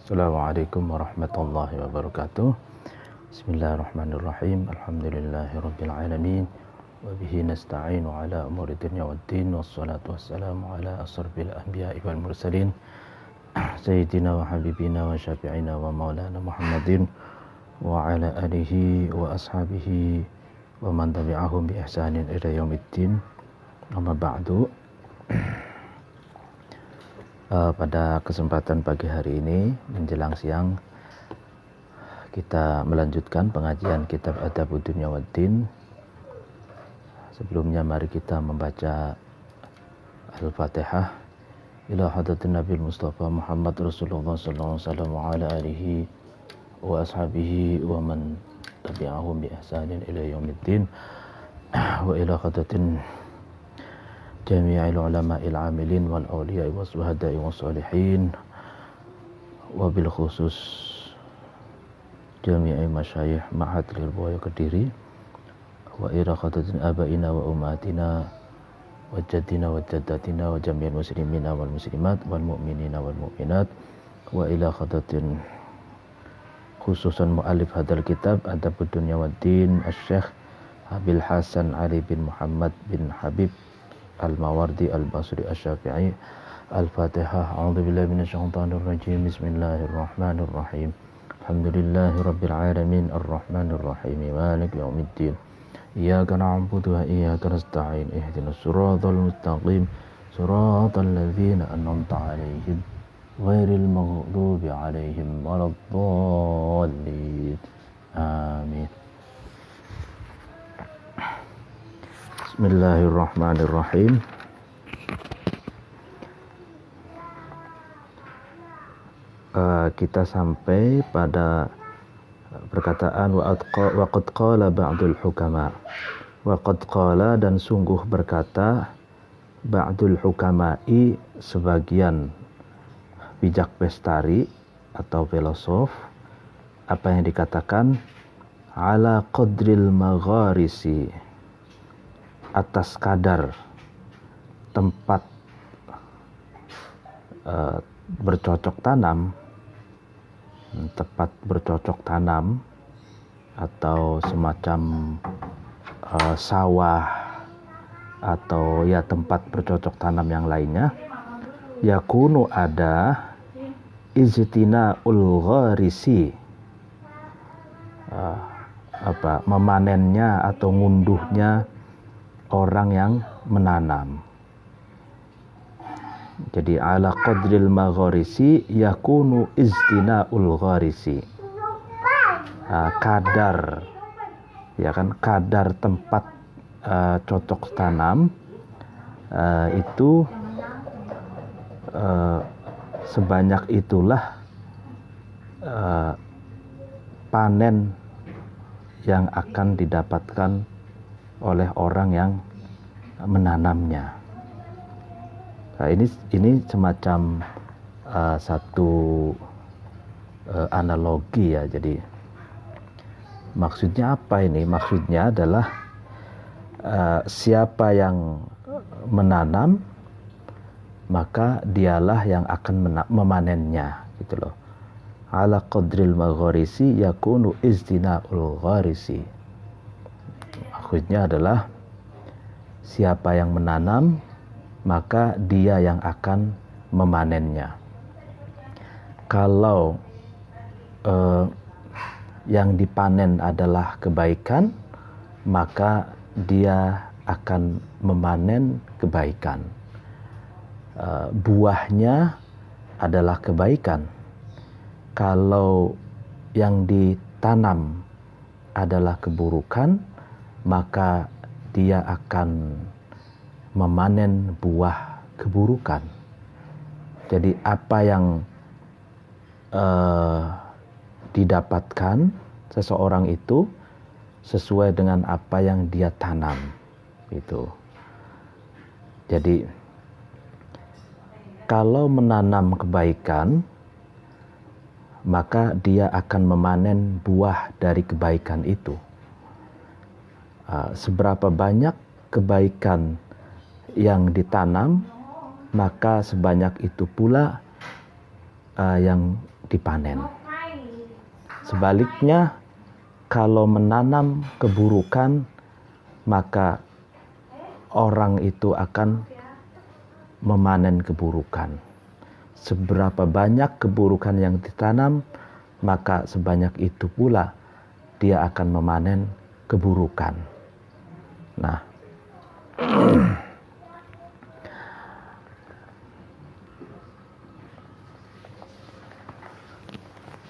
Assalamualaikum warahmatullahi wabarakatuh. Bismillahirrahmanirrahim. Alhamdulillahirabbil alamin. Wa bihi nasta'inu ala umuri dunya waddin. Wassalatu wassalamu ala asrofil anbiya'i wal mursalin. Sayyidina wa habibina wa syafi'ina wa maulana Muhammadin wa ala alihi wa ashabihi wa man tabi'ahum bi ihsanin ila yaumiddin. Amma ba'du. Pada kesempatan pagi hari ini menjelang siang kita melanjutkan pengajian kitab Adabud Dunya Waddin. Sebelumnya mari kita membaca Al-Fatihah ila hadratin Nabi Mustafa Muhammad Rasulullah sallallahu alaihi wasallam wa ala alihi wa ashabihi wa man tabi'ahum bi ihsanin ila yaumiddin wa ila hadratin jami'il ulama'il amilin wal awliya'i was suhada'i was salihin wa bil khusus jami'i masyayikh ma'had Lirboyo Kediri wa ila khadatin abaina wa ummatina wa jaddina wa jaddatina wa jami'il muslimina wal muslimat wal mu'minina wal mu'minat wa ila khadatin khususan mu'alif hadal kitab Adabud Dunya Waddin Asy-Syaikh Abil Hasan Ali bin Muhammad bin Habib Al-Mawardi Al-Basri Asy-Syafi'i. Al-Fatihah. A'udzubillahi minasyaitonir rajim. Bismillahirrahmanirrahim. Alhamdulillahirabbil alamin arrahmanir rahim maliki yaumiddin. Iyyaka na'budu wa iyyaka nasta'in. Ihdinas siratal mustaqim. Siratal ladzina an'amta 'alaihim ghairil maghdubi 'alaihim waladdallin. Amin. Bismillahirrahmanirrahim. Kita sampai pada perkataan wa qad qala ba'dul hukama. Wa qad qala dan sungguh berkata ba'dul hukama'i sebagian bijak bestari atau filosof, apa yang dikatakan ala qadril magharisi, atas kadar tempat bercocok tanam, tempat bercocok tanam atau semacam sawah atau ya tempat bercocok tanam yang lainnya, yakunu ada ijtina'ul gharisi, memanennya atau ngunduhnya orang yang menanam. Jadi ala qadril magharisi yakunu istina'ul gharisi. Kadar, ya kan, kadar tempat cocok tanam itu sebanyak itulah panen yang akan didapatkan oleh orang yang menanamnya. Nah, ini semacam satu analogi ya. Jadi maksudnya apa ini? Maksudnya adalah siapa yang menanam maka dialah yang akan memanennya, gitu loh. Ala qadril magharisi yakunu istina'ul gharisi. Maksudnya adalah siapa yang menanam maka dia yang akan memanennya. Kalau yang dipanen adalah kebaikan, maka dia akan memanen kebaikan. Buahnya adalah kebaikan. Kalau yang ditanam adalah keburukan, maka dia akan memanen buah keburukan. Jadi apa yang didapatkan seseorang itu sesuai dengan apa yang dia tanam, gitu. Jadi kalau menanam kebaikan, maka dia akan memanen buah dari kebaikan itu. Seberapa banyak kebaikan yang ditanam, maka sebanyak itu pula yang dipanen. Sebaliknya, kalau menanam keburukan, maka orang itu akan memanen keburukan. Seberapa banyak keburukan yang ditanam, maka sebanyak itu pula dia akan memanen keburukan. Nah,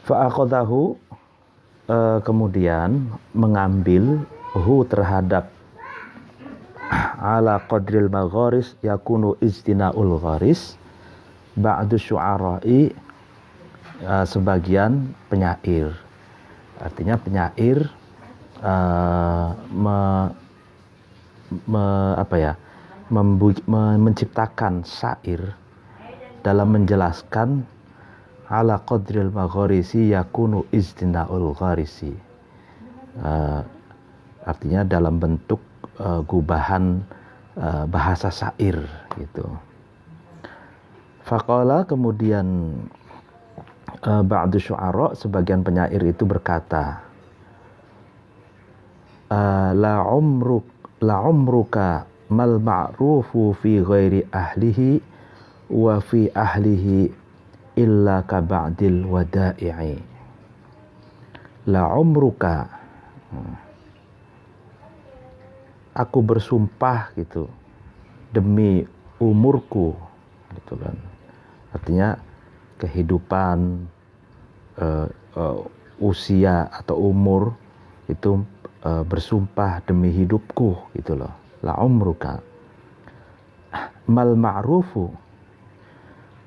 fa'akhadahu, kemudian mengambil terhadap ala qadril magharis yakunu istina'ul gharis ba'du syu'ara'i, sebagian penyair. Artinya penyair menciptakan syair dalam menjelaskan ala qadril magharisi yakunu istina'ul gharisi. Artinya dalam bentuk gubahan bahasa syair gitu. Faqala, kemudian ba'du syu'ara, sebagian penyair itu berkata, la umruka mal ma'rufu fi ghairi ahlihi wa fi ahlihi illa ka ba'dil wada'i'i. La umruka, aku bersumpah gitu, demi umurku gitu kan. Artinya kehidupan, usia atau umur itu bersumpah demi hidupku gitu loh. La umruka mal ma'rufu,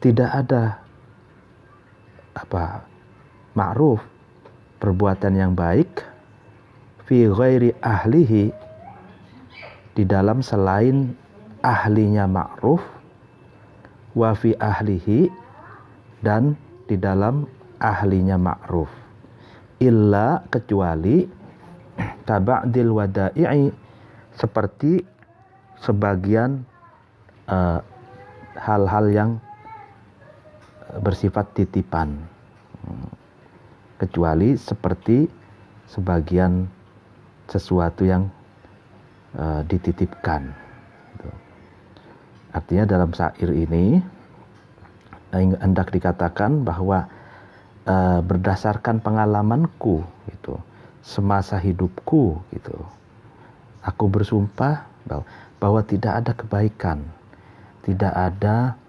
tidak ada ma'ruf, perbuatan yang baik, fi ghairi ahlihi, di dalam selain ahlinya ma'ruf, wa fi ahlihi, dan di dalam ahlinya ma'ruf, illa, kecuali taba'dil wada'i'i, seperti sebagian hal-hal yang bersifat titipan, kecuali seperti sebagian sesuatu yang dititipkan. Artinya dalam syair ini hendak dikatakan bahwa berdasarkan pengalamanku gitu, semasa hidupku gitu, aku bersumpah bahwa tidak ada kebaikan, tidak ada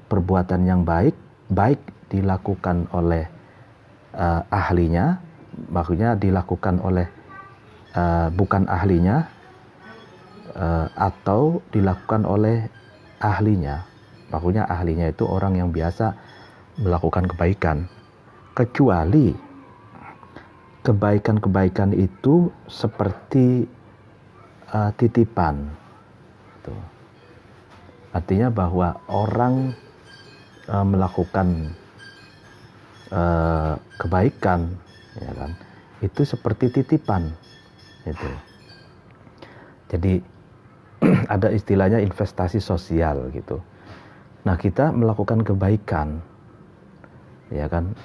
perbuatan yang baik dilakukan oleh ahlinya, maksudnya dilakukan oleh bukan ahlinya, atau dilakukan oleh ahlinya, maksudnya ahlinya itu orang yang biasa melakukan kebaikan, kecuali kebaikan-kebaikan itu seperti titipan. Tuh. Artinya bahwa orang melakukan kebaikan, ya kan, itu seperti titipan. Itu. Jadi ada istilahnya investasi sosial gitu. Nah, kita melakukan kebaikan, ya kan,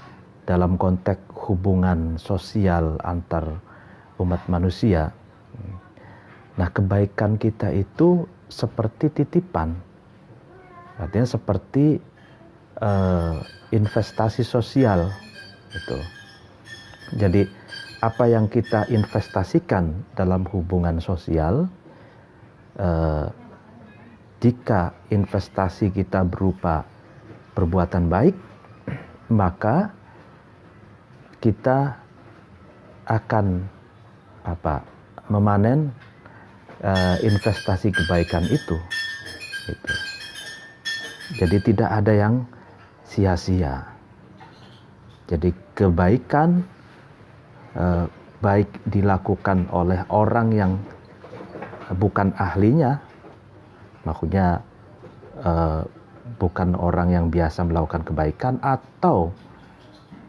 dalam konteks hubungan sosial antar umat manusia. Nah, kebaikan kita itu seperti titipan. Artinya seperti investasi sosial gitu. Jadi apa yang kita investasikan dalam hubungan sosial, jika investasi kita berupa perbuatan baik, maka kita akan memanen investasi kebaikan itu gitu. Jadi tidak ada yang sia-sia. Jadi kebaikan baik dilakukan oleh orang yang bukan ahlinya, maksudnya bukan orang yang biasa melakukan kebaikan, atau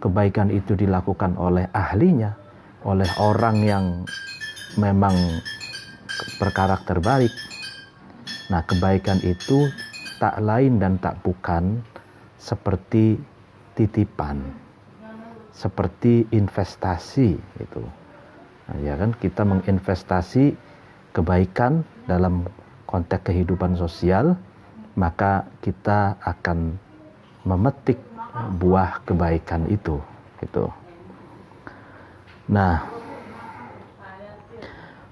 kebaikan itu dilakukan oleh ahlinya, oleh orang yang memang berkarakter baik. Nah, kebaikan itu tak lain dan tak bukan seperti titipan, seperti investasi itu. Nah, ya kan, kita menginvestasi kebaikan dalam konteks kehidupan sosial, maka kita akan memetik buah kebaikan itu gitu. Nah,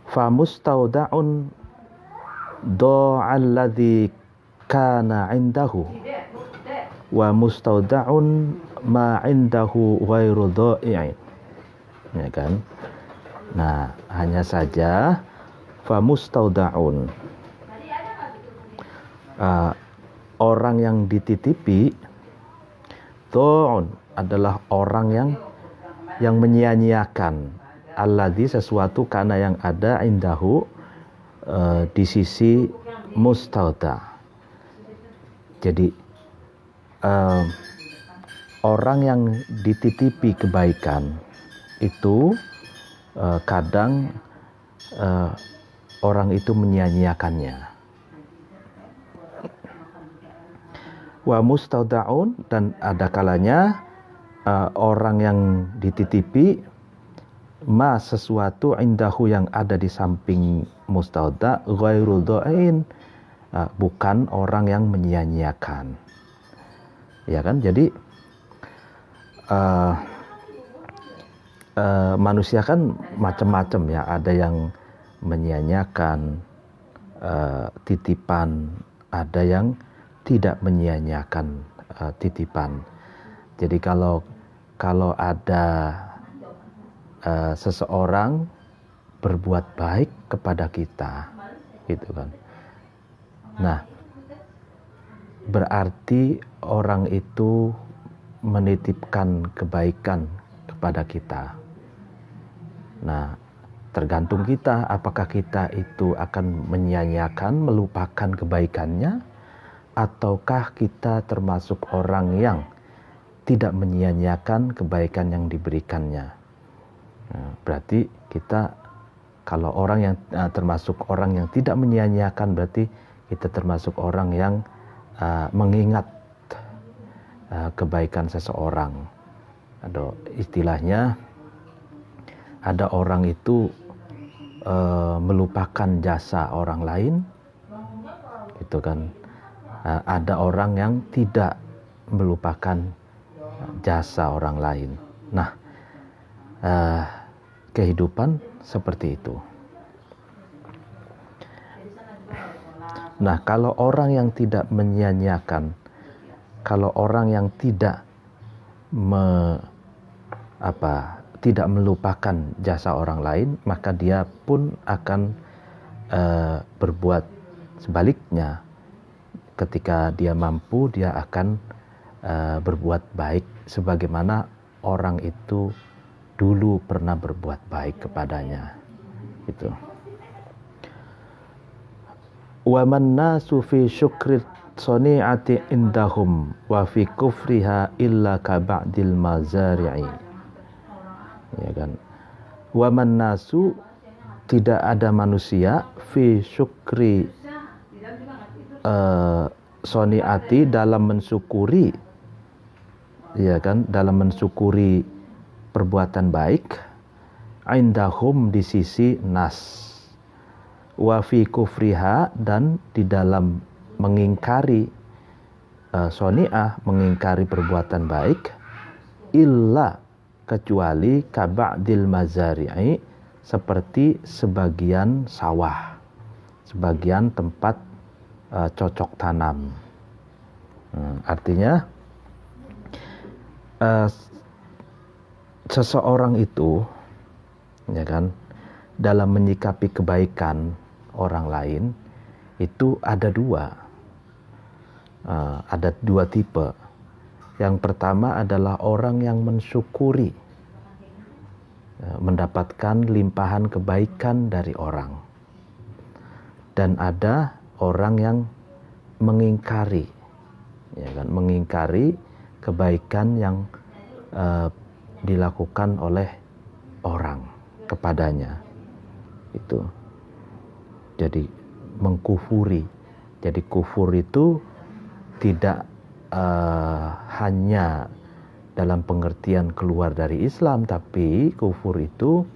fa mustauda'un do'alladzi kana 'indahu wa mustauda'un ma 'indahu ghairu dha'i'in. Ya kan? Nah, hanya saja fa mustauda'un, orang yang dititipi, do'un adalah orang yang menyia-nyiakan, alladzi sesuatu karena yang ada indahu, di sisi mustauda. Jadi orang yang dititipi kebaikan itu kadang orang itu menyia-nyiakannya. Wa mustaudaun, dan ada kalanya orang yang dititipi ma sesuatu indahu yang ada di samping mustauda ghairu dhain, bukan orang yang menyia-nyiakan. Ya kan? Jadi manusia kan macam-macam ya, ada yang menyia-nyiakan titipan, ada yang tidak menyia-nyiakan titipan. Jadi kalau ada seseorang berbuat baik kepada kita, gitu kan. Nah, berarti orang itu menitipkan kebaikan kepada kita. Nah, tergantung kita apakah kita itu akan menyia-nyiakan, melupakan kebaikannya, ataukah kita termasuk orang yang tidak menyia-nyiakan kebaikan yang diberikannya. Nah, berarti kita, kalau orang yang termasuk orang yang tidak menyia-nyiakan, berarti kita termasuk orang yang mengingat kebaikan seseorang. Ada istilahnya, ada orang itu melupakan jasa orang lain, gitu kan. Ada orang yang tidak melupakan jasa orang lain. Nah, kehidupan seperti itu. Nah, kalau orang yang tidak menyia-nyiakan, kalau orang yang tidak tidak melupakan jasa orang lain, maka dia pun akan berbuat sebaliknya. Ketika dia mampu, dia akan berbuat baik sebagaimana orang itu dulu pernah berbuat baik kepadanya. Itu. Wa man nasu fi syukri sani'ati indahum wa fi kufriha illa ka ba'dil mazari'i. Ya kan? Wa man nasu, tidak ada manusia fi syukri sani'ati, dalam mensyukuri, ya kan, dalam mensyukuri perbuatan baik, indahum di sisi nas, wa fi kufriha, dan di dalam mengingkari soni'ah, mengingkari perbuatan baik, illa, kecuali kaba'dil mazari'i, seperti sebagian sawah, sebagian tempat cocok tanam. Artinya seseorang itu, ya kan, dalam menyikapi kebaikan orang lain itu ada dua tipe. Yang pertama adalah orang yang mensyukuri, mendapatkan limpahan kebaikan dari orang, dan ada orang yang mengingkari, ya kan, mengingkari kebaikan yang dilakukan oleh orang kepadanya. Itu jadi mengkufuri. Jadi kufur itu tidak hanya dalam pengertian keluar dari Islam, tapi kufur itu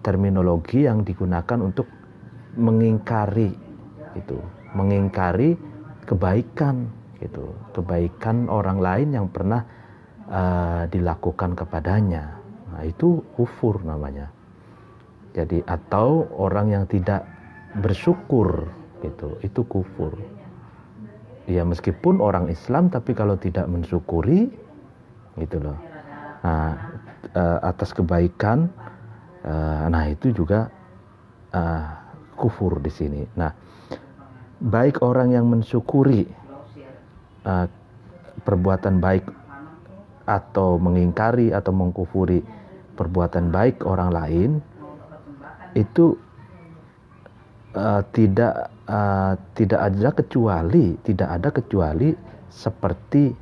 terminologi yang digunakan untuk mengingkari itu, mengingkari kebaikan gitu, kebaikan orang lain yang pernah dilakukan kepadanya. Nah, itu kufur namanya. Jadi atau orang yang tidak bersyukur gitu, itu kufur. Ya meskipun orang Islam tapi kalau tidak mensyukuri gitu loh. Nah, atas kebaikan, nah itu juga kufur di sini. Nah, baik orang yang mensyukuri perbuatan baik atau mengingkari atau mengkufuri perbuatan baik orang lain, itu tidak ada kecuali seperti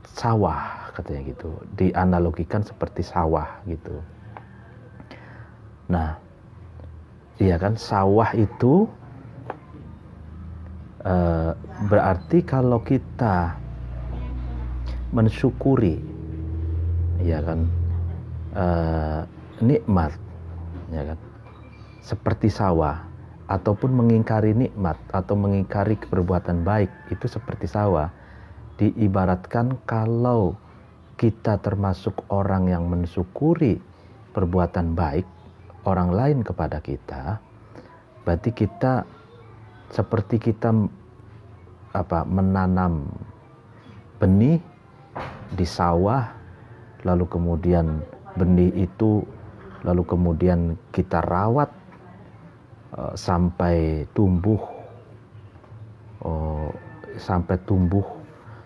sawah, katanya gitu, dianalogikan seperti sawah gitu. Nah, iya kan, sawah itu berarti kalau kita mensyukuri, ya kan, nikmat, ya kan, seperti sawah, ataupun mengingkari nikmat atau mengingkari perbuatan baik itu seperti sawah. Diibaratkan kalau kita termasuk orang yang mensyukuri perbuatan baik orang lain kepada kita, berarti kita seperti kita menanam benih di sawah, lalu kemudian benih itu lalu kemudian kita rawat sampai tumbuh,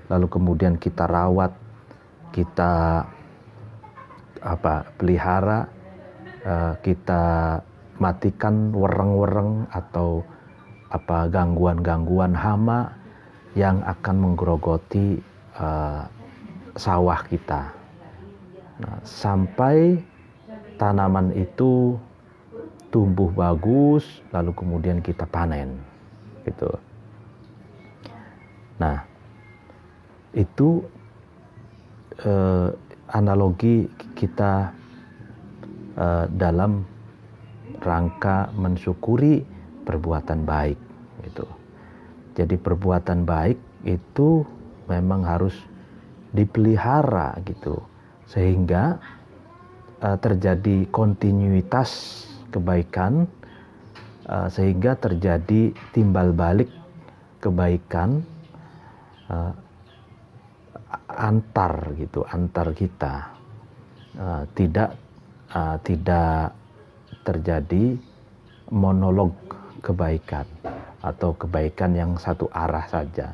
lalu kemudian kita rawat, kita pelihara, kita matikan wereng-wereng atau gangguan-gangguan hama yang akan menggerogoti sawah kita. Nah, sampai tanaman itu tumbuh bagus, lalu kemudian kita panen, gitu. Nah, itu analogi kita dalam rangka mensyukuri perbuatan baik, gitu. Jadi perbuatan baik itu memang harus dipelihara, gitu, sehingga terjadi kontinuitas kebaikan, sehingga terjadi timbal balik kebaikan antar kita, tidak terjadi monolog kebaikan atau kebaikan yang satu arah saja,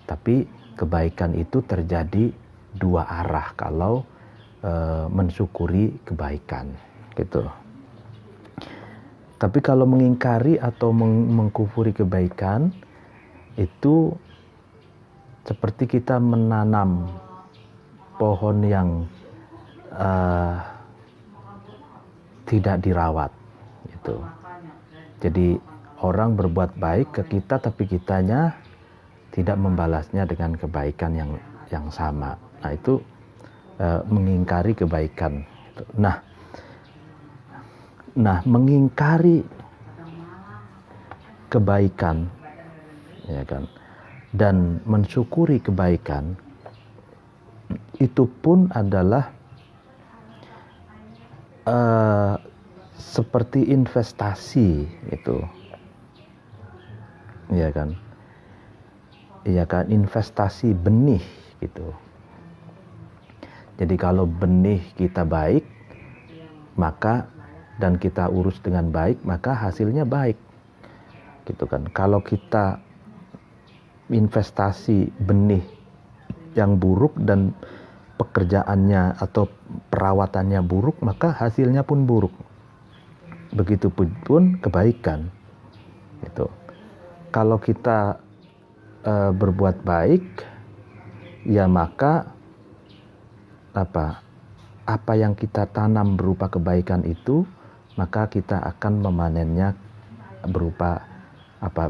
tapi kebaikan itu terjadi dua arah kalau mensyukuri kebaikan, gitu. Tapi kalau mengingkari atau mengkufuri kebaikan, itu seperti kita menanam pohon yang tidak dirawat, gitu. Jadi orang berbuat baik ke kita, tapi kitanya tidak membalasnya dengan kebaikan yang sama. Nah, itu mengingkari kebaikan. Nah, mengingkari kebaikan, ya kan, dan mensyukuri kebaikan itu pun adalah seperti investasi, itu, ya kan, investasi benih, gitu. Jadi kalau benih kita baik, maka dan kita urus dengan baik, maka hasilnya baik, gitu kan. Kalau kita investasi benih yang buruk dan pekerjaannya atau perawatannya buruk, maka hasilnya pun buruk. Begitupun kebaikan, gitu. Kalau kita berbuat baik, ya maka apa yang kita tanam berupa kebaikan itu, maka kita akan memanennya berupa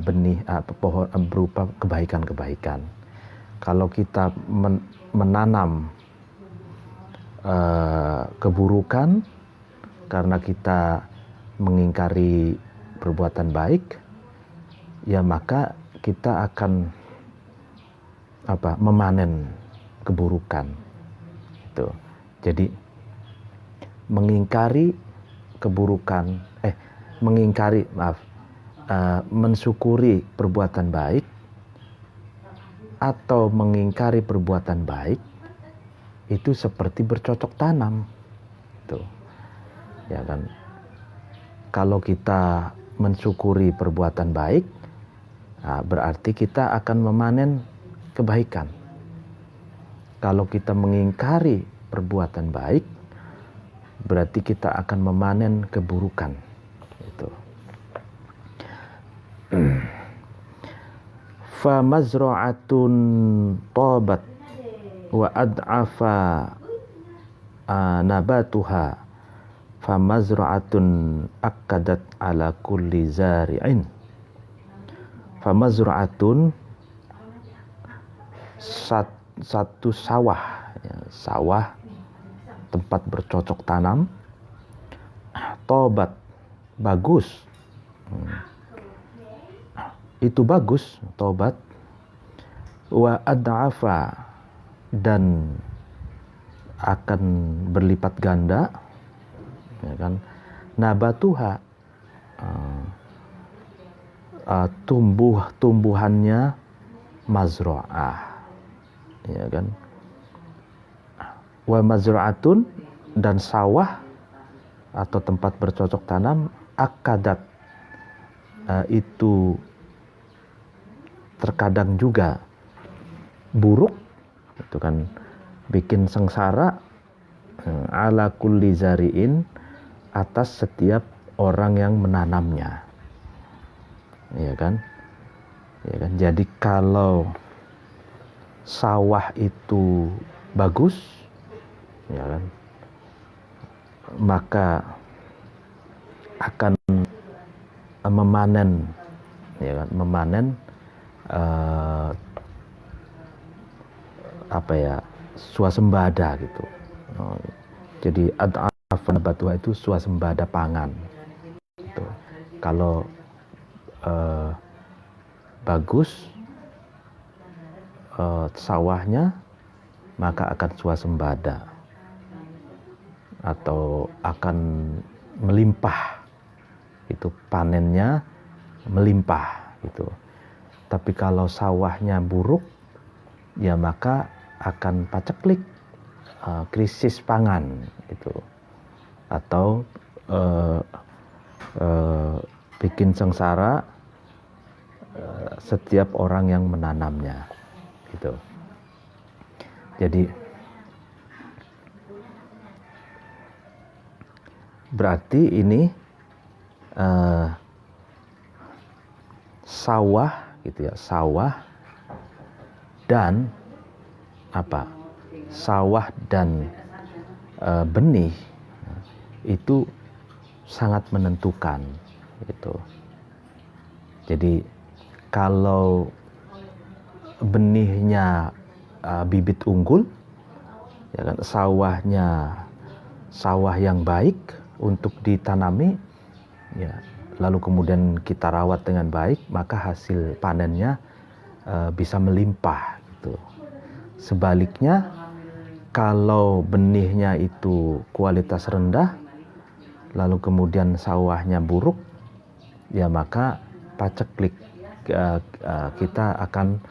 benih, pohon, berupa kebaikan-kebaikan. Kalau kita menanam keburukan karena kita mengingkari perbuatan baik, ya maka kita akan memanen keburukan. Itu. Jadi mensyukuri perbuatan baik atau mengingkari perbuatan baik itu seperti bercocok tanam. Tuh. Ya kan? Kalau kita mensyukuri perbuatan baik, berarti kita akan memanen kebaikan. Kalau kita mengingkari perbuatan baik, berarti kita akan memanen keburukan. Itu. Fa mazra'atun tabat wa ad'afa nabatuha fa mazra'atun akadat ala kulli zari'in. Fa mazra'atun satu sawah, ya, sawah tempat bercocok tanam, tobat bagus, itu bagus tobat, wa ad'afa dan akan berlipat ganda, ya kan, nabatuha tumbuhannya mazra'ah, ya kan, wa mazra'atun dan sawah atau tempat bercocok tanam akadat itu terkadang juga buruk, itu kan bikin sengsara, ala kulli zari'in atas setiap orang yang menanamnya, ya kan, ya kan. Jadi kalau sawah itu bagus, ya kan, maka akan memanen, ya kan, memanen swasembada gitu. Jadi ad'afan batuha itu swasembada pangan. Gitu. Kalau bagus sawahnya, maka akan swasembada atau akan melimpah. Itu panennya melimpah gitu. Tapi kalau sawahnya buruk, ya maka akan paceklik, krisis pangan gitu, atau bikin sengsara setiap orang yang menanamnya gitu. Jadi berarti ini sawah gitu ya, sawah dan sawah dan benih itu sangat menentukan gitu. Jadi kalau benihnya bibit unggul, ya kan, sawahnya sawah yang baik untuk ditanami, ya, lalu kemudian kita rawat dengan baik, maka hasil panennya bisa melimpah gitu. Sebaliknya, kalau benihnya itu kualitas rendah, lalu kemudian sawahnya buruk, ya maka paceklik, kita akan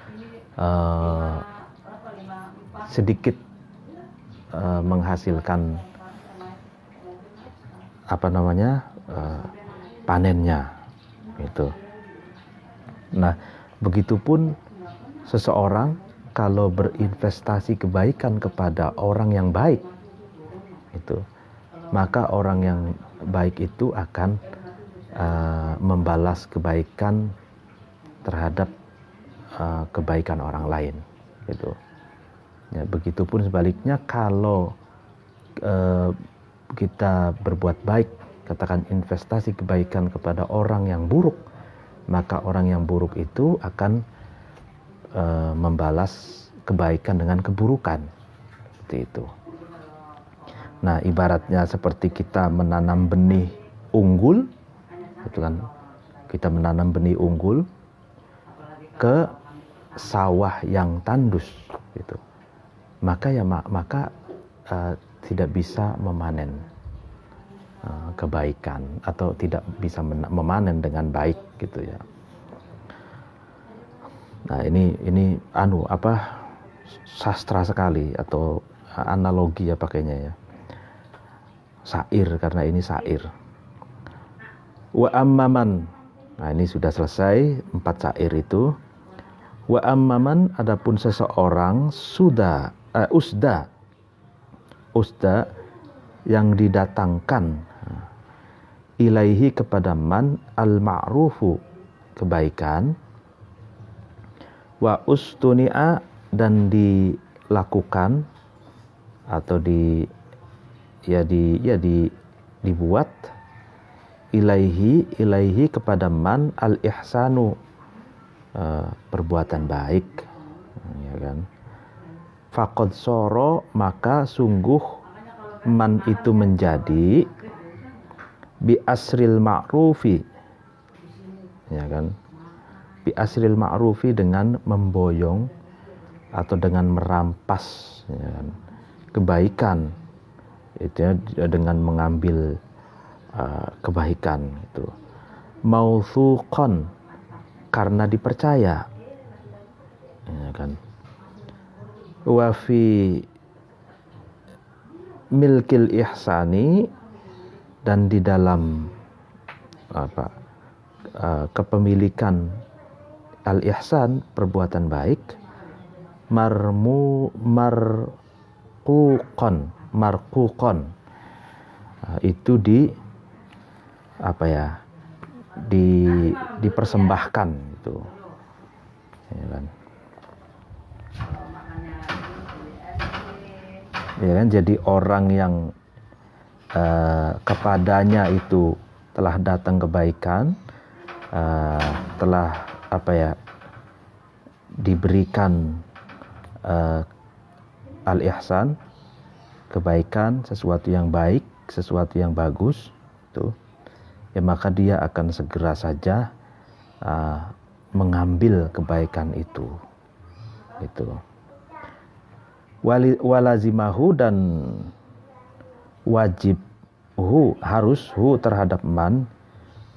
sedikit menghasilkan panennya gitu. Nah, begitupun seseorang kalau berinvestasi kebaikan kepada orang yang baik itu, maka orang yang baik itu akan membalas kebaikan terhadap kebaikan orang lain gitu. Ya, begitupun sebaliknya kalau kita berbuat baik, katakan investasi kebaikan kepada orang yang buruk, maka orang yang buruk itu akan membalas kebaikan dengan keburukan. Seperti itu. Nah, ibaratnya seperti kita menanam benih unggul, itu kan, kita menanam benih unggul ke sawah yang tandus, gitu. Maka tidak bisa memanen kebaikan atau tidak bisa memanen dengan baik, gitu ya. Nah, ini sastra sekali atau analogi ya pakainya ya. Syair, karena ini syair. Wa ammaman. Nah, ini sudah selesai 4 syair itu. Wa ammaman, adapun seseorang usda yang didatangkan ilaihi kepada man al-ma'rufu kebaikan, wa ustuni'a dan dilakukan atau dibuat ilaihi kepada man al-ihsanu perbuatan baik, ya kan. Faqad soro, maka sungguh man itu menjadi bi asril ma'rufi, ya kan, bi asril ma'rufi dengan memboyong atau dengan merampas, ya kan, kebaikan itu ya, dengan mengambil kebaikan itu. Mauthuqan, karena dipercaya, ya kan. Wa fi milkil ihsani, dan di dalam kepemilikan al-ihsan perbuatan baik, marquqan itu dipersembahkan gitu, ya kan. Ya kan, jadi orang yang kepadanya itu telah datang kebaikan, telah diberikan al-ihsan, kebaikan, sesuatu yang baik, sesuatu yang bagus itu, ya maka dia akan segera saja mengambil kebaikan itu, gitu. Walazimahu, dan wajib harus terhadap man,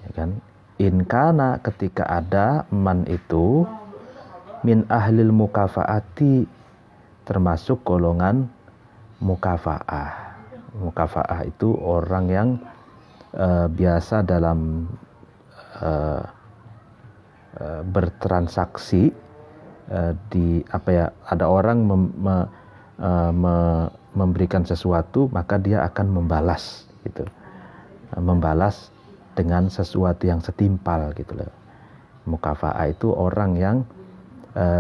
ya kan, inkana, ketika ada man itu min ahlil mukafaati, termasuk golongan mukafaah. Mukafaah itu orang yang biasa dalam bertransaksi, ada orang memberikan sesuatu, maka dia akan membalas gitu. Membalas dengan sesuatu yang setimpal gitu loh. Mukafaah itu orang yang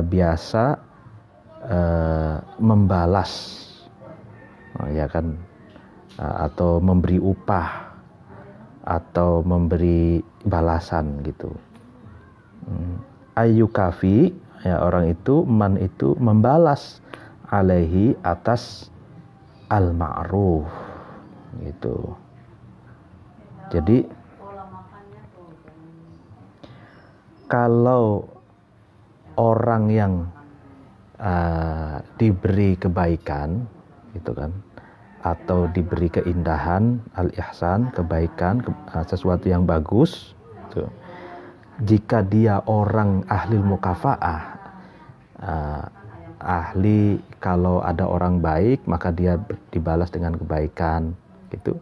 biasa membalas, ya kan, atau memberi upah atau memberi balasan gitu. Ayyukafi, ya, orang itu, man itu membalas alaihi, atas al-ma'ruf gitu. Jadi kalau orang yang diberi kebaikan gitu kan, atau diberi keindahan, al-ihsan, kebaikan, sesuatu yang bagus gitu. Jika dia orang ahli mukafaah, ahli, kalau ada orang baik maka dia dibalas dengan kebaikan gitu,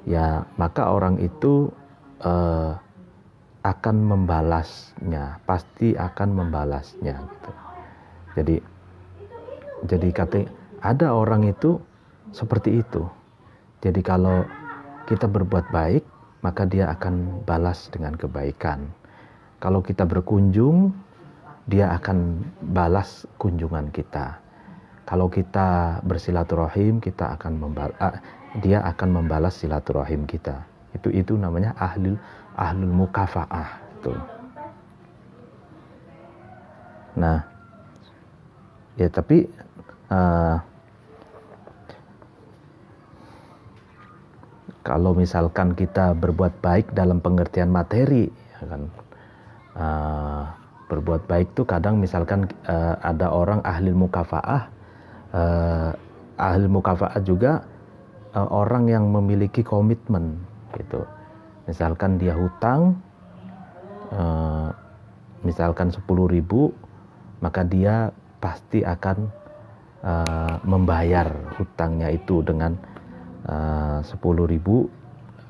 ya maka orang itu akan membalasnya, pasti akan membalasnya gitu. Jadi ada orang itu seperti itu. Jadi kalau kita berbuat baik, maka dia akan balas dengan kebaikan. Kalau kita berkunjung, dia akan balas kunjungan kita. Kalau kita bersilaturahim, dia akan membalas silaturahim kita. Itu namanya ahlul mukafaah itu. Nah, Ya tapi kalau misalkan kita berbuat baik dalam pengertian materi, ya kan, berbuat baik tuh kadang misalkan ada orang ahli mukafaah, ahli mukafaah juga orang yang memiliki komitmen gitu. Misalkan dia hutang, misalkan 10.000, maka dia pasti akan membayar hutangnya itu dengan 10.000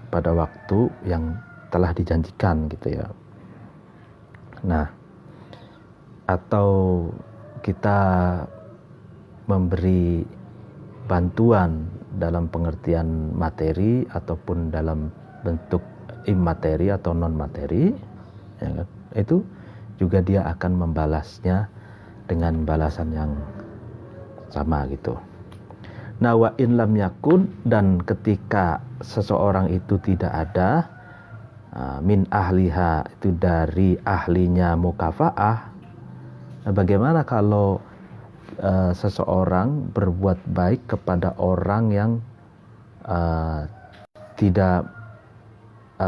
pada waktu yang telah dijanjikan gitu ya. Nah, atau kita memberi bantuan dalam pengertian materi ataupun dalam bentuk imateri atau non materi, ya kan? Itu juga dia akan membalasnya dengan balasan yang sama gitu. Nah, wa in lam yakun, dan ketika seseorang itu tidak ada min ahliha, itu dari ahlinya mukafaah. Nah, bagaimana kalau seseorang berbuat baik kepada orang yang tidak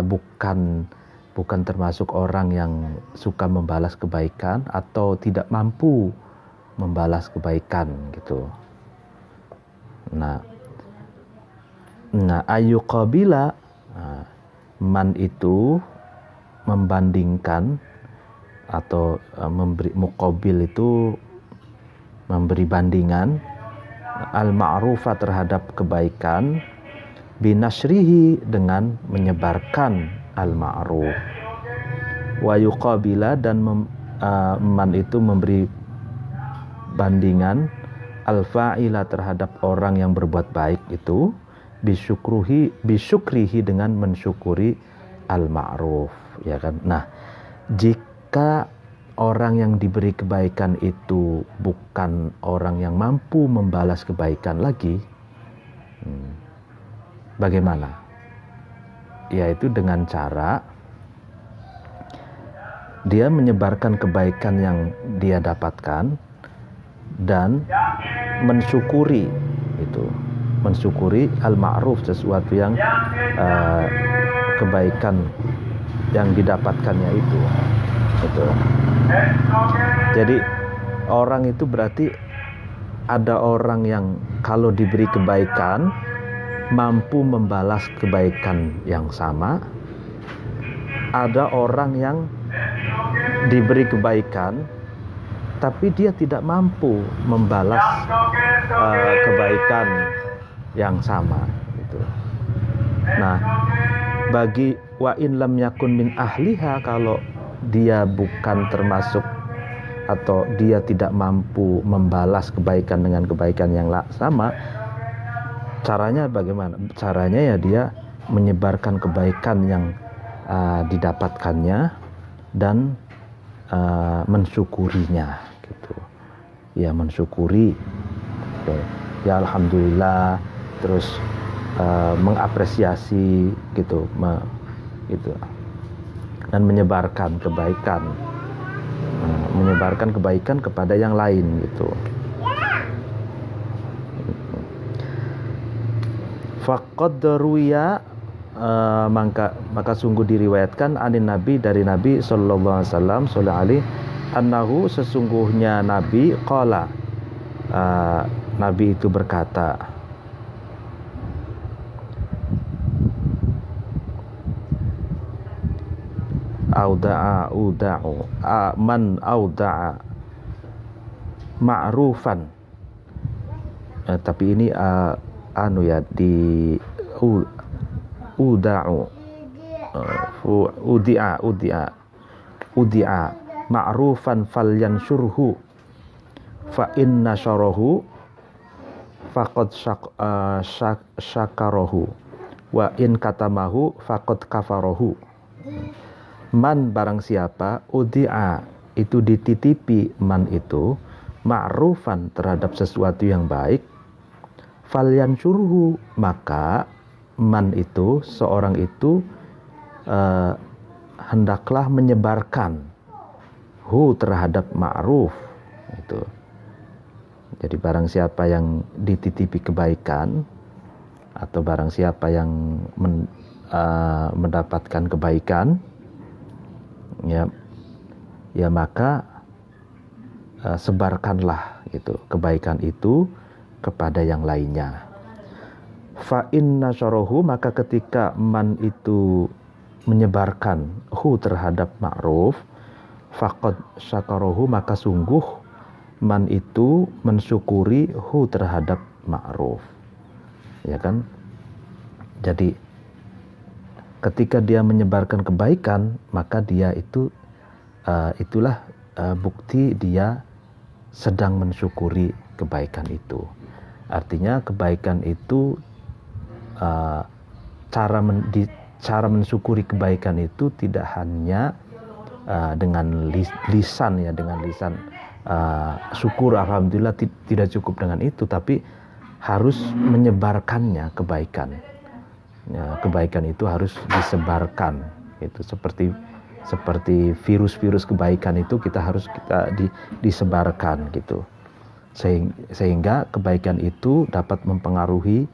bukan termasuk orang yang suka membalas kebaikan atau tidak mampu membalas kebaikan gitu. Nah ayyuqabila, man itu membandingkan atau memberi, muqabil itu memberi bandingan, al-ma'rufa terhadap kebaikan, binashrihi dengan menyebarkan al-ma'ruf, wa yuqabila, dan man itu memberi bandingan al-fa'ila terhadap orang yang berbuat baik itu bisyukrihi dengan mensyukuri al-ma'ruf, ya kan. Nah, jika orang yang diberi kebaikan itu bukan orang yang mampu membalas kebaikan lagi, bagaimana? Yaitu dengan cara dia menyebarkan kebaikan yang dia dapatkan dan mensyukuri itu, mensyukuri al-ma'ruf, sesuatu yang kebaikan yang didapatkannya itu. Jadi orang itu berarti ada orang yang kalau diberi kebaikan mampu membalas kebaikan yang sama, ada orang yang diberi kebaikan tapi dia tidak mampu membalas kebaikan yang sama gitu. Nah, bagi wa in lam yakun min ahliha, kalau dia bukan termasuk atau dia tidak mampu membalas kebaikan dengan kebaikan yang sama, caranya bagaimana? Caranya ya dia menyebarkan kebaikan yang didapatkannya dan mensyukurinya gitu. Ya, mensyukuri gitu. Ya alhamdulillah, terus mengapresiasi gitu, gitu, dan menyebarkan kebaikan, menyebarkan kebaikan kepada yang lain gitu. Faqad ruwiya, maka sungguh diriwayatkan anin Nabi, dari Nabi sallallahu alaihi wasallam, annahu, sesungguhnya Nabi, qala, Nabi itu berkata, man auda'a ma'rufan, tapi ini di udi'a ma'rufan falyansyurhu fa inna syarahu faqad syakarahu wa in katamahu faqad kafarahu. Man, barang siapa, udi'a, itu dititipi, man itu ma'rufan, terhadap sesuatu yang baik, falyansyurhu, maka man itu, seorang itu hendaklah menyebarkan terhadap ma'ruf itu. Jadi barang siapa yang dititipi kebaikan atau barang siapa yang mendapatkan kebaikan, ya maka sebarkanlah gitu kebaikan itu kepada yang lainnya. Fa inna syarahu, maka ketika man itu menyebarkan terhadap ma'ruf, faqad syakarahu, maka sungguh man itu mensyukuri terhadap ma'ruf. Ya kan? Jadi ketika dia menyebarkan kebaikan, maka dia itu itulah bukti dia sedang mensyukuri kebaikan itu. Artinya kebaikan itu cara mensyukuri kebaikan itu tidak hanya dengan lisan ya, dengan lisan syukur alhamdulillah, tidak cukup dengan itu, tapi harus menyebarkannya kebaikan. Ya, kebaikan itu harus disebarkan. Itu seperti virus-virus kebaikan itu kita disebarkan gitu. Sehingga kebaikan itu dapat mempengaruhi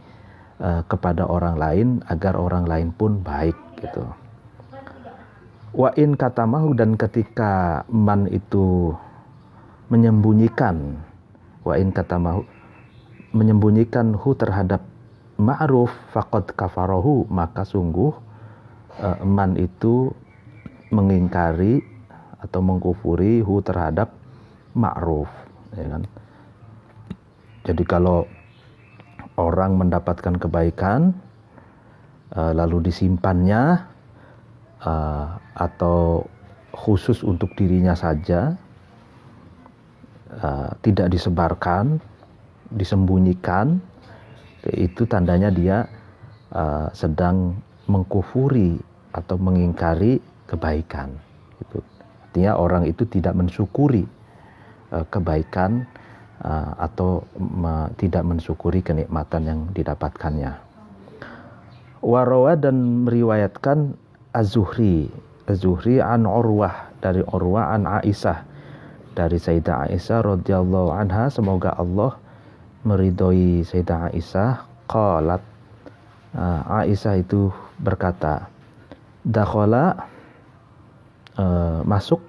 kepada orang lain agar orang lain pun baik gitu. Wa in katamahu, dan ketika man itu menyembunyikan, wa in katamahu, menyembunyikan terhadap ma'ruf, faqad kafarahu, maka sungguh man itu mengingkari atau mengkufuri terhadap ma'ruf, ya kan? Jadi kalau orang mendapatkan kebaikan lalu disimpannya atau khusus untuk dirinya saja, tidak disebarkan, disembunyikan, itu tandanya dia sedang mengkufuri atau mengingkari kebaikan. Gitu. Artinya orang itu tidak mensyukuri kebaikan atau tidak mensyukuri kenikmatan yang didapatkannya. Warawa, dan meriwayatkan Az-Zuhri an Urwah, dari Urwah an Aisyah, dari Sayyidah Aisyah radhiyallahu anha, semoga Allah meridhoi Sayyidah Aisyah, qalat, Aisyah itu berkata, dakhala, masuk,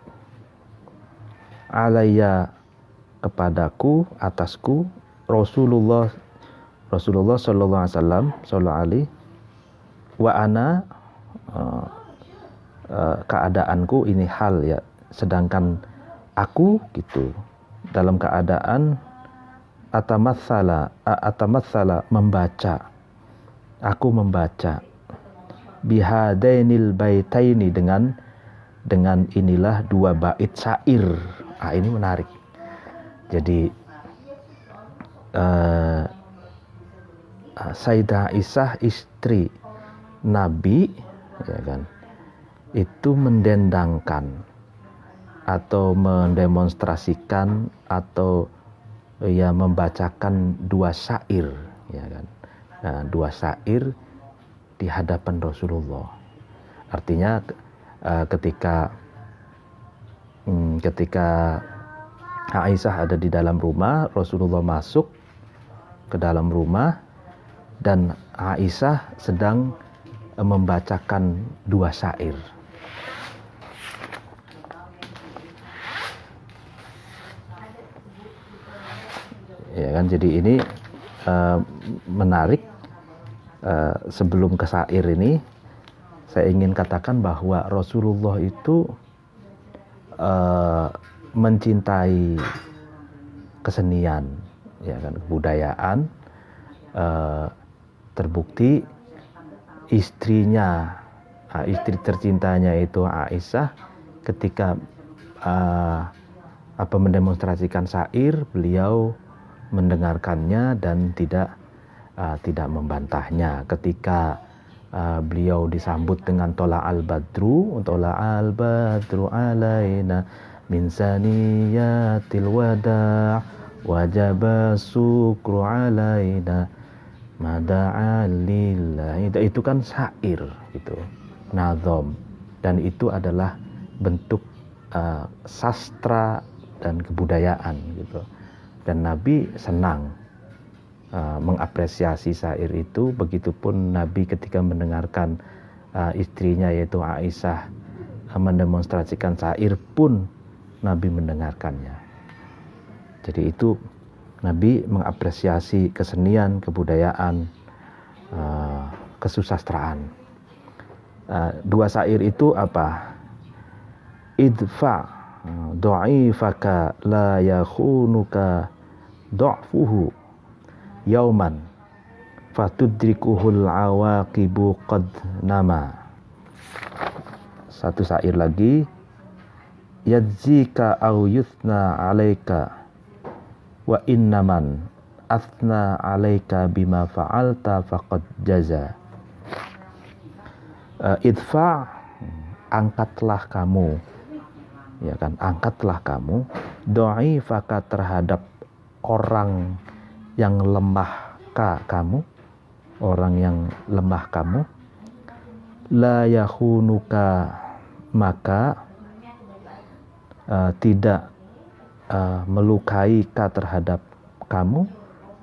alayya, kepadaku, atasku, Rasulullah sallallahu alaihi wasallam, sallallahu alaihi, wa ana, keadaanku, ini hal ya, sedangkan aku gitu dalam keadaan atamatsala, membaca, aku membaca, bihadainil baitaini, dengan inilah dua bait syair. Ini menarik. Jadi Sayyidah Aisyah, istri Nabi, ya kan, itu mendendangkan atau mendemonstrasikan atau ya membacakan dua syair, ya kan, dua syair di hadapan Rasulullah. Artinya ketika Aisyah ada di dalam rumah, Rasulullah masuk ke dalam rumah dan Aisyah sedang membacakan dua syair. Ya kan, jadi ini menarik. Sebelum ke syair ini, saya ingin katakan bahwa Rasulullah itu mencintai kesenian, ya kan, kebudayaan. Terbukti istrinya, istri tercintanya itu Aisyah, ketika mendemonstrasikan syair, beliau mendengarkannya dan tidak membantahnya. Ketika beliau disambut dengan tola al-badru alaina min saniyatil wada' wajaba syukru alaina mada'alillahi, itu kan syair, itu nazom, dan itu adalah bentuk sastra dan kebudayaan gitu. dan Nabi senang mengapresiasi syair itu. Begitupun Nabi ketika mendengarkan istrinya yaitu Aisyah mendemonstrasikan syair pun Nabi mendengarkannya. Jadi itu Nabi mengapresiasi kesenian, kebudayaan, kesusastraan. Dua syair itu apa? Idfa du'ifaka la yakhunuka du'fuhu yauman fatudrikuhul awaqibu qad nama. Satu syair lagi, yadzika au yuthna alaika wa innaman athna alaika bima fa'alta faqad jaza. Idfa, angkatlah kamu, ya kan, angkatlah kamu du'ifaka terhadap orang yang lemah kamu, orang yang lemah kamu, la yakhunuka, maka tidak melukai ka terhadap kamu,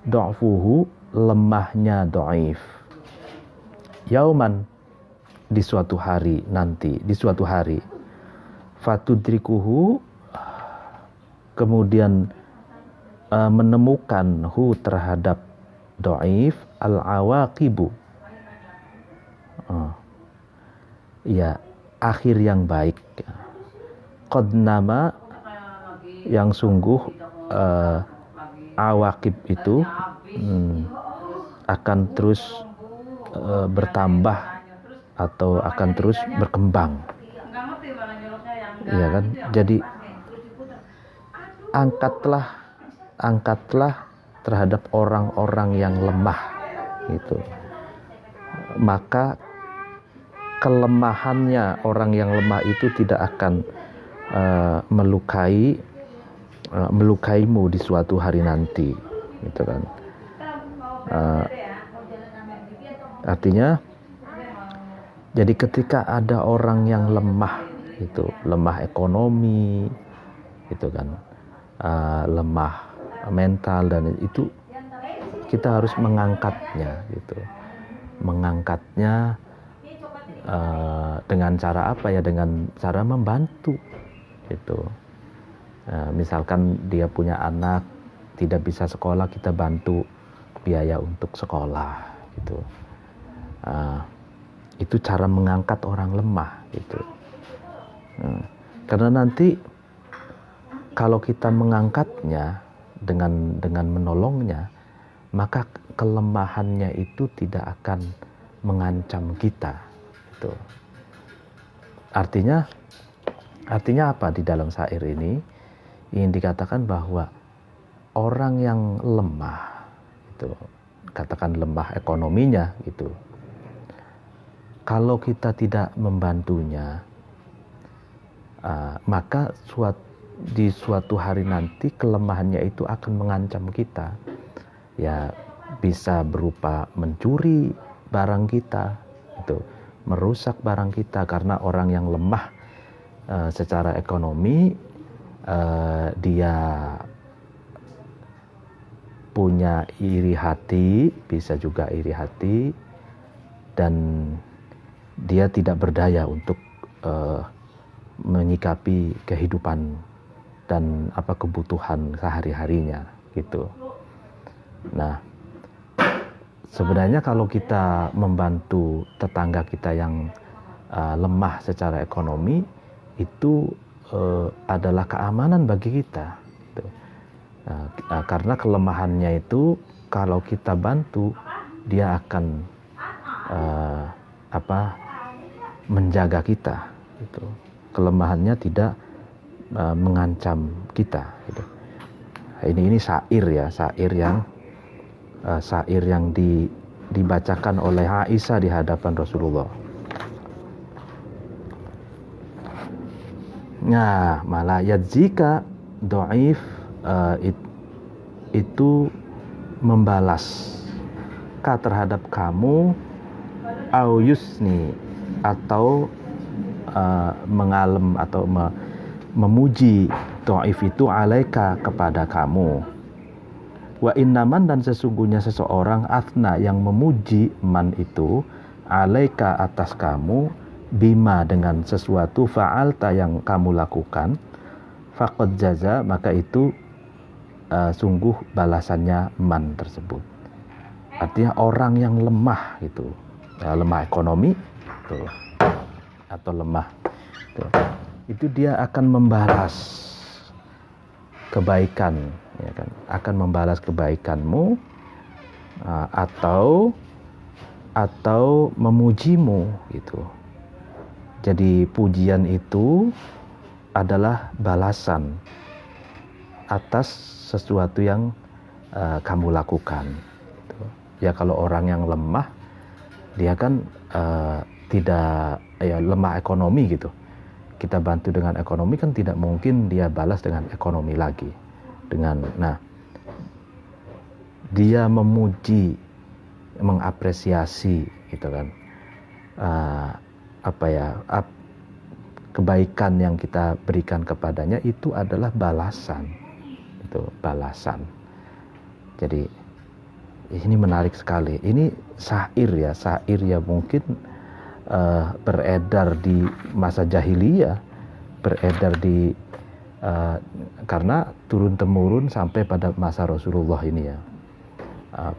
du'fuhu, lemahnya du'if, yauman, di suatu hari nanti, di suatu hari, fatudrikuhu, kemudian menemukan hu terhadap dhaif al-awaqibu, ya akhir yang baik, qad nama, yang sungguh awaqib itu akan terus bertambah atau akan terus berkembang, ya kan. Jadi angkatlah terhadap orang-orang yang lemah gitu, maka kelemahannya orang yang lemah itu tidak akan melukaimu di suatu hari nanti, gitu kan. Artinya, jadi ketika ada orang yang lemah, itu lemah ekonomi, gitu kan, lemah mental, dan itu kita harus mengangkatnya, gitu, mengangkatnya dengan cara apa ya? Dengan cara membantu, gitu. Misalkan dia punya anak tidak bisa sekolah, kita bantu biaya untuk sekolah, gitu. Itu cara mengangkat orang lemah, gitu. Karena nanti kalau kita mengangkatnya dengan menolongnya, maka kelemahannya itu tidak akan mengancam kita, gitu. Artinya apa di dalam syair ini? Ingin dikatakan bahwa orang yang lemah, itu katakan lemah ekonominya, gitu, kalau kita tidak membantunya, maka di suatu hari nanti kelemahannya itu akan mengancam kita, ya bisa berupa mencuri barang kita, itu merusak barang kita. Karena orang yang lemah secara ekonomi, dia punya iri hati, bisa juga iri hati, dan dia tidak berdaya untuk menyikapi kehidupan dan kebutuhan sehari-harinya, gitu. Nah, sebenarnya kalau kita membantu tetangga kita yang lemah secara ekonomi, itu adalah keamanan bagi kita, gitu. Karena kelemahannya itu kalau kita bantu, dia akan menjaga kita, gitu. Kelemahannya tidak mengancam kita, gitu. Ini syair ya, syair yang dibacakan oleh Aisyah di hadapan Rasulullah. Nah, malah yadzika dhaif, itu membalas ka terhadap kamu, au yusni, atau mengalem atau memuji dhaif itu alaika, kepada kamu. Wa innaman, dan sesungguhnya seseorang, athna yang memuji man itu, alaika atas kamu, bima dengan sesuatu, fa'alta yang kamu lakukan, faqad jaza maka itu sungguh balasannya man tersebut. Artinya orang yang lemah gitu, lemah ekonomi tuh, atau lemah tuh, itu dia akan membalas kebaikan, ya kan, akan membalas kebaikanmu, atau memujimu gitu. Jadi pujian itu adalah balasan atas sesuatu yang kamu lakukan gitu. Ya kalau orang yang lemah, dia kan tidak, ya lemah ekonomi gitu, kita bantu dengan ekonomi kan tidak mungkin dia balas dengan ekonomi lagi. Nah, dia memuji, mengapresiasi gitu kan, kebaikan yang kita berikan kepadanya itu adalah balasan, itu balasan. Jadi ini menarik sekali. Ini syair ya mungkin beredar di masa jahiliyah, beredar di karena turun temurun sampai pada masa Rasulullah ini ya,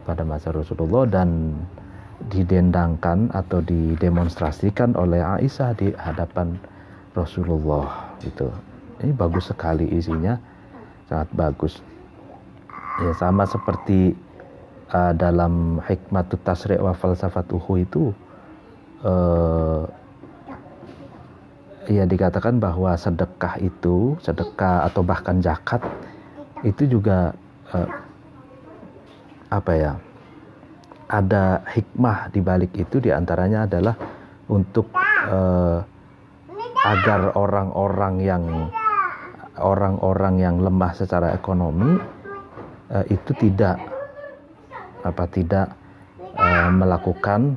pada masa Rasulullah, dan didendangkan atau didemonstrasikan oleh Aisyah di hadapan Rasulullah itu. Ini bagus sekali isinya, sangat bagus. Ya sama seperti dalam Hikmatut Tasri' wa Falsafatuhu itu, ya dikatakan bahwa sedekah atau bahkan zakat itu juga ada hikmah di balik itu, diantaranya adalah untuk agar orang-orang yang lemah secara ekonomi itu tidak melakukan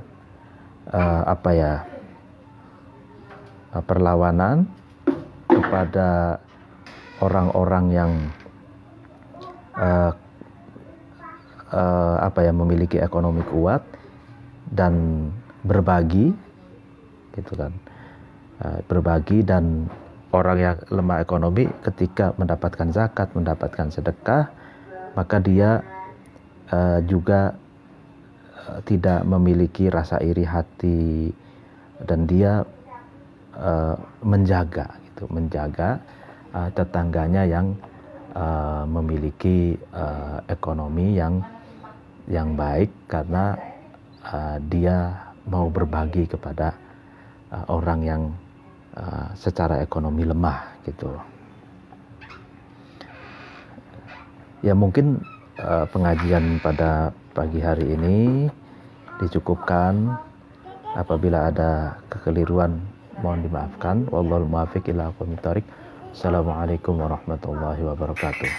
perlawanan kepada orang-orang yang memiliki ekonomi kuat, dan berbagi gitu kan, berbagi. Dan orang yang lemah ekonomi ketika mendapatkan zakat, mendapatkan sedekah, maka dia juga tidak memiliki rasa iri hati, dan dia menjaga tetangganya yang memiliki ekonomi yang baik, karena dia mau berbagi kepada orang yang secara ekonomi lemah gitu. Ya mungkin pengajian pada pagi hari ini dicukupkan. Apabila ada kekeliruan mohon dimaafkan. Wallahul muwaffiq ila aqwamit thoriq. Assalamualaikum warahmatullahi wabarakatuh.